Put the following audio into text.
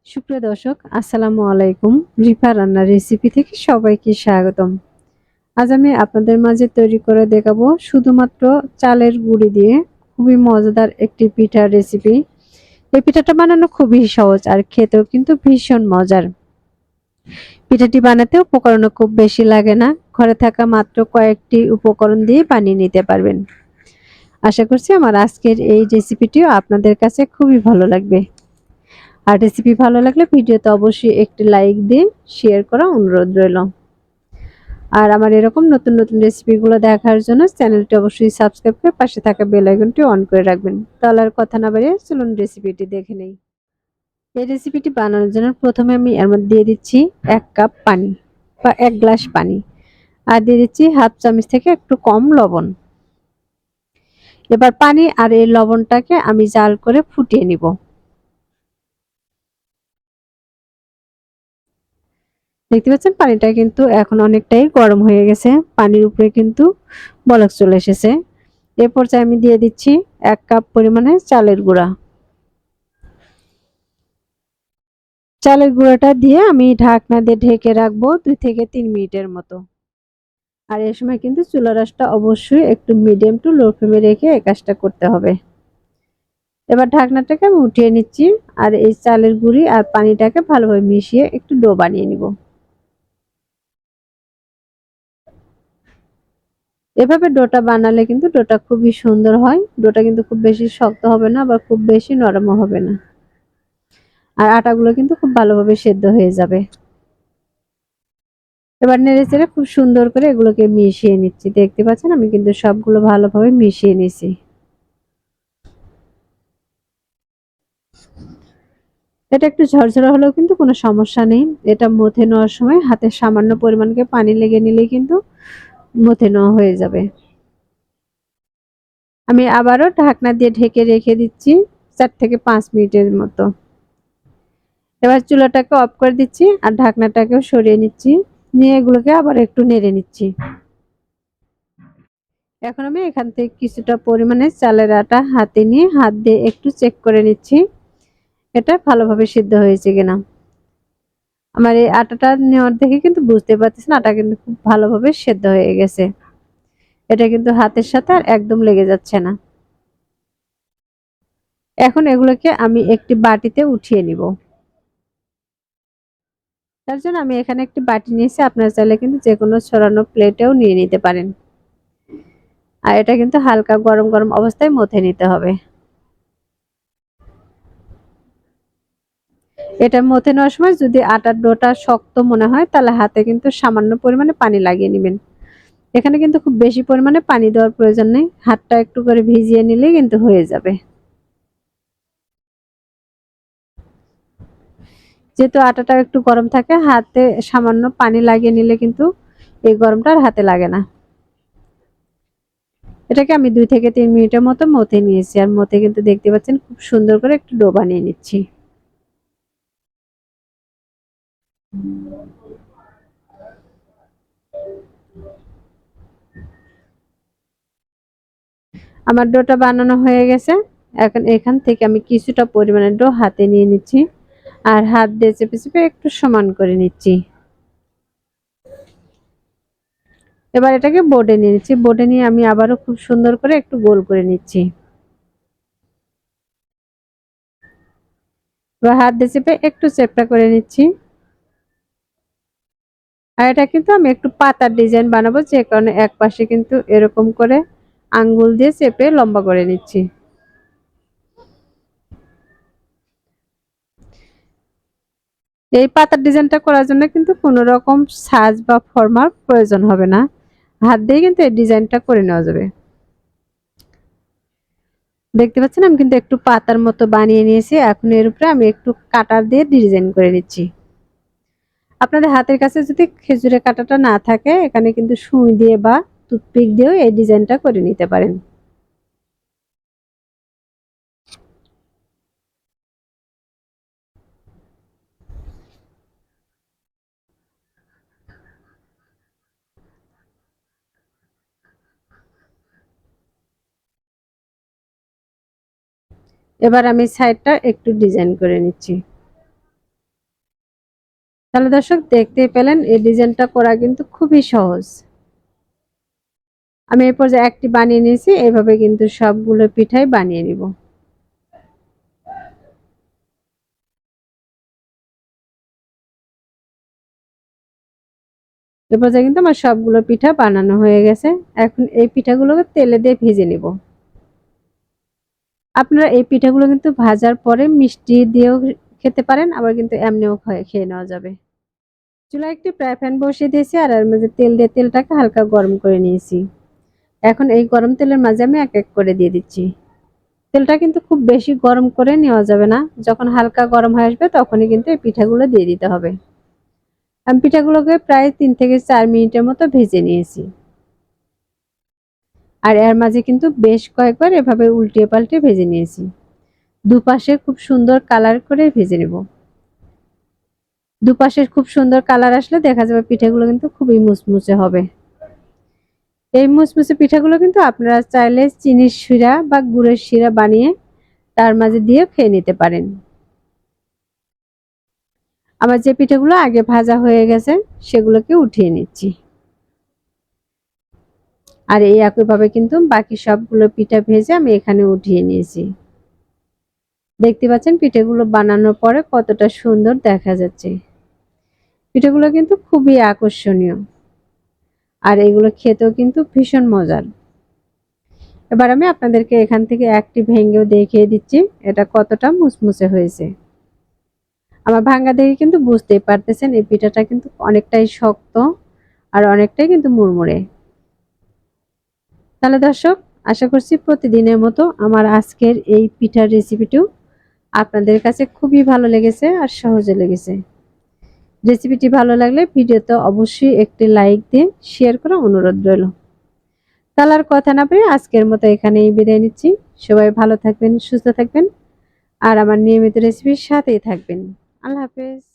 সুপ্রিয় দর্শক, আসসালামু আলাইকুম। রিফা রান্নার রেসিপি থেকে সবাইকে স্বাগতম। আজ আমি আপনাদের মাঝে তৈরি করে দেখাবো শুধুমাত্র চালের গুঁড়ি দিয়ে খুবই মজাদার একটি পিঠার রেসিপি। এই পিঠাটা বানানো খুবই সহজ আর খেতেও কিন্তু ভীষণ মজার। পিঠাটি বানাতে উপকরণও খুব বেশি লাগে না। ঘরে থাকা মাত্র কয়েকটি উপকরণ দিয়ে বানিয়ে নিতে পারবেন। আশা করছি আমার আজকের এই রেসিপিটিও আপনাদের কাছে খুবই ভালো লাগবে। আর রেসিপি ভালো লাগলে ভিডিওতে অবশ্যই একটি লাইক দিয়ে শেয়ার করা অনুরোধ রইল। আর আমার এরকম নতুন নতুন রেসিপিগুলো দেখার জন্য চ্যানেলটি অবশ্যই সাবস্ক্রাইব করে পাশে থাকা বেল আইকনটি অন করে রাখবেন। তাহলে আর কথা না বাড়িয়ে চলুন রেসিপিটি দেখে নেই। এই রেসিপিটি বানানোর জন্য প্রথমে আমি এর মধ্যে দিয়ে দিচ্ছি 1 কাপ পানি বা 1 গ্লাস পানি, আর দিয়ে দিচ্ছি হাফ চামচ থেকে একটু কম লবণ। এবার পানি আর এই লবণটাকে আমি জাল করে ফুটিয়ে নিব। দেখতে পাচ্ছেন পানিটা কিন্তু এখন অনেকটাই গরম হয়ে গেছে। পানির উপরে কিন্তু বলক চলে এসেছে। এ পর্যায়ে আমি দিয়ে দিচ্ছি 1 কাপ পরিমাণে চালের গুঁড়া। চালের গুঁড়াটা দিয়ে আমি ঢাকনা দিয়ে ঢেকে রাখবো 2 থেকে 3 মিনিটের মতো। আর এই সময় কিন্তু চুলার আঁচটা অবশ্যই একটু মিডিয়াম টু লো ফ্লেমে রেখে এই কাজটা করতে হবে। এবার ঢাকনাটাকে আমি উঠিয়ে নিচ্ছি আর এই চালের গুঁড়ি আর পানিটাকে ভালোভাবে মিশিয়ে একটু ডো বানিয়ে নিব। এভাবে ডোটা বানালে কিন্তু ডোটা খুবই সুন্দর হয়। ডোটা কিন্তু খুব বেশি শক্ত হবে না, আবার খুব বেশি নরমও হবে না। আর আটাগুলো কিন্তু খুব ভালোভাবে সেদ্ধ হয়ে যাবে। এবার নেড়েচেড়ে খুব সুন্দর করে এগুলোকে মিশিয়ে নিচ্ছি। দেখতে পাচ্ছেন আমি কিন্তু সবগুলো ভালোভাবে মিশিয়ে নিছি। এটা একটু ঝরঝরা হলেও কিন্তু কোনো সমস্যা নেই। এটা মথে নেওয়ার সময় হাতে সামান্য পরিমাণকে পানি লেগে নিলেই কিন্তু মথে নেওয়া হয়ে যাবে। আমি আবারও ঢাকনা দিয়ে ঢেকে রেখে দিচ্ছি 4 থেকে 5 মিনিটের মতো। এবার চুলাটাকে অফ করে দিচ্ছি আর ঢাকনাটাকেও সরিয়ে নিচ্ছি। নিয়ে এগুলোকে আবার একটু নেড়ে নিচ্ছি। এখন আমি এখান থেকে কিছুটা পরিমাণে চালের আটা হাতে নিয়ে হাত দিয়ে একটু চেক করে নিচ্ছি এটা ভালোভাবে সিদ্ধ হয়েছে কিনা। আমার এই আটাটা নেওয়ার দেখে কিন্তু বুঝতে পারতেছেন আটা কিন্তু খুব ভালোভাবে সেদ্ধ হয়ে গেছে। এটা কিন্তু হাতের সাথে আর একদম লেগে যাচ্ছে না। এখন এগুলোকে আমি একটি বাটিতে উঠিয়ে নিব। তার জন্য আমি এখানে একটি বাটি নিয়েছি, আপনারা চাইলে কিন্তু যে কোনো ছড়ানো প্লেটেও নিয়ে নিতে পারেন। আর এটা কিন্তু হালকা গরম গরম অবস্থায় মথে নিতে হবে। এটা মথে নেওয়ার সময় যদি আটার ডোটা শক্ত মনে হয় তাহলে হাতে কিন্তু সামান্য পরিমাণে পানি লাগিয়ে নেবেন। এখানে কিন্তু খুব বেশি পরিমাণে পানি দেওয়ার প্রয়োজন নেই, হাতটা একটু করে ভিজিয়ে নিলেই কিন্তু হয়ে যাবে। যেহেতু আটাটা একটু গরম থাকে হাতে সামান্য পানি লাগিয়ে নিলে কিন্তু এই গরমটা আর হাতে লাগে না। এটাকে আমি 2 থেকে 3 মিনিটের মতো মথে নিয়েছি আর মথে কিন্তু দেখতে পাচ্ছেন খুব সুন্দর করে একটু ডো বানিয়ে নিচ্ছি। আমার ডোটা বানানো হয়ে গেছে। এখন এখান থেকে আমি কিছুটা পরিমাণে ডো হাতে নিয়ে নিচ্ছি আর হাত দিয়ে চেপে চেপে একটু সমান করে নিচ্ছি। এবার এটাকে বোর্ডে নিয়ে নিচ্ছি। বোর্ডে নিয়ে আমি আবারও খুব সুন্দর করে একটু গোল করে নিচ্ছি। এবার হাত দিয়ে চেপে একটু চ্যাপ্টা করে নিচ্ছি। আর এটা কিন্তু আমি একটু পাতার ডিজাইন বানাবো, যে কারণে এক পাশে কিন্তু এরকম করে আঙ্গুল দিয়ে চেপে লম্বা করে নিচ্ছি। এই পাতার ডিজাইনটা করার জন্য কিন্তু কোনো রকম সাজ বা ফর্মার প্রয়োজন হবে না, হাত দিয়ে কিন্তু এই ডিজাইনটা করে নেওয়া যাবে। দেখতে পাচ্ছেন আমি কিন্তু একটু পাতার মতো বানিয়ে নিয়েছি। এখন এর উপরে আমি একটু কাটার দিয়ে ডিজাইন করে নিচ্ছি। আপনাদের হাতের কাছে যদি খেজুরের কাঁটাটা না থাকে এখানে কিন্তু সুই দিয়ে বা টুথপিক দিয়েও এই ডিজাইনটা করে নিতে পারেন। এবার আমি সাইডটা একটু ডিজাইন করে নিচ্ছি। তাহলে দর্শক দেখতেই পেলেন এই ডিজাইনটা করা কিন্তু খুবই সহজ। আমি এই পর্যায়ে একটি বানিয়ে নিয়েছি, এইভাবে কিন্তু সবগুলো পিঠাই বানিয়ে নিব। এই পর্যায়ে কিন্তু আমার সবগুলো পিঠা বানানো হয়ে গেছে। এখন এই পিঠাগুলোকে তেলে দিয়ে ভেজে নিব। আপনারা এই পিঠাগুলো কিন্তু ভাজার পরে মিষ্টি দিয়েও খেতে পারেন, আবার কিন্তু এমনিও খেয়ে নেওয়া যাবে। চুলায় একটি ফ্রাই প্যান বসিয়ে দিয়েছি আর এর মাঝে তেল দিয়ে তেলটাকে হালকা গরম করে নিয়েছি। এখন এই গরম তেলের মাঝে আমি এক এক করে দিয়ে দিচ্ছি। তেলটা কিন্তু খুব বেশি গরম করে নেওয়া যাবে না, যখন হালকা গরম হয়ে আসবে তখনই কিন্তু এই পিঠাগুলো দিয়ে দিতে হবে। আমি পিঠাগুলোকে প্রায় 3 থেকে 4 মিনিটের মতো ভেজে নিয়েছি। আর এর মাঝে কিন্তু বেশ কয়েকবার এভাবে উল্টিয়ে পাল্টে ভেজে নিয়েছি। দুপাশে খুব সুন্দর কালার করে ভেজে নেব। দুপাশের খুব সুন্দর কালার আসলে দেখা যাবে পিঠাগুলো কিন্তু খুবই মুচমুচে হবে। এই মুচমুচে পিঠাগুলো কিন্তু আপনারা চাইলে চিনির শিরা বা গুড়ের শিরা বানিয়ে তার মাঝে দিয়ে খেয়ে নিতে পারেন। আমার যে পিঠাগুলো আগে ভাজা হয়ে গেছে সেগুলোকে উঠিয়ে নিচ্ছি। আর এই একইভাবে কিন্তু বাকি সবগুলো পিঠা ভেজে আমি এখানে উঠিয়ে নিয়েছি। দেখতে পাচ্ছেন পিঠাগুলো বানানোর পরে কতটা সুন্দর দেখা যাচ্ছে। পিঠাগুলো কিন্তু খুবই আকর্ষণীয় আর এগুলো খেতেও কিন্তু ভীষণ মজার। এবার আমি আপনাদেরকে এখান থেকে একটি ভেঙেও দেখিয়ে দিচ্ছি এটা কতটা মুচমুচে হয়েছে। আমার ভাঙা দেখে কিন্তু বুঝতেই পারতেছেন এই পিঠাটা কিন্তু অনেকটাই শক্ত আর অনেকটাই কিন্তু মুড়মুড়ে। তাহলে দর্শক, আশা করছি প্রতিদিনের মতো আমার আজকের এই পিঠার রেসিপিটিও আপনাদের কাছে খুবই ভালো লেগেছে আর সহজে লেগেছে। রেসিপিটি ভালো লাগলে ভিডিওতে অবশ্যই একটি লাইক দিয়ে শেয়ার করার অনুরোধ রইল। তাহলে আর কথা না বলে আজকের মতো এখানেই বিদায় নিচ্ছি। সবাই ভালো থাকবেন, সুস্থ থাকবেন আর আমার নিয়মিত রেসিপির সাথেই থাকবেন। আল্লাহ হাফেজ।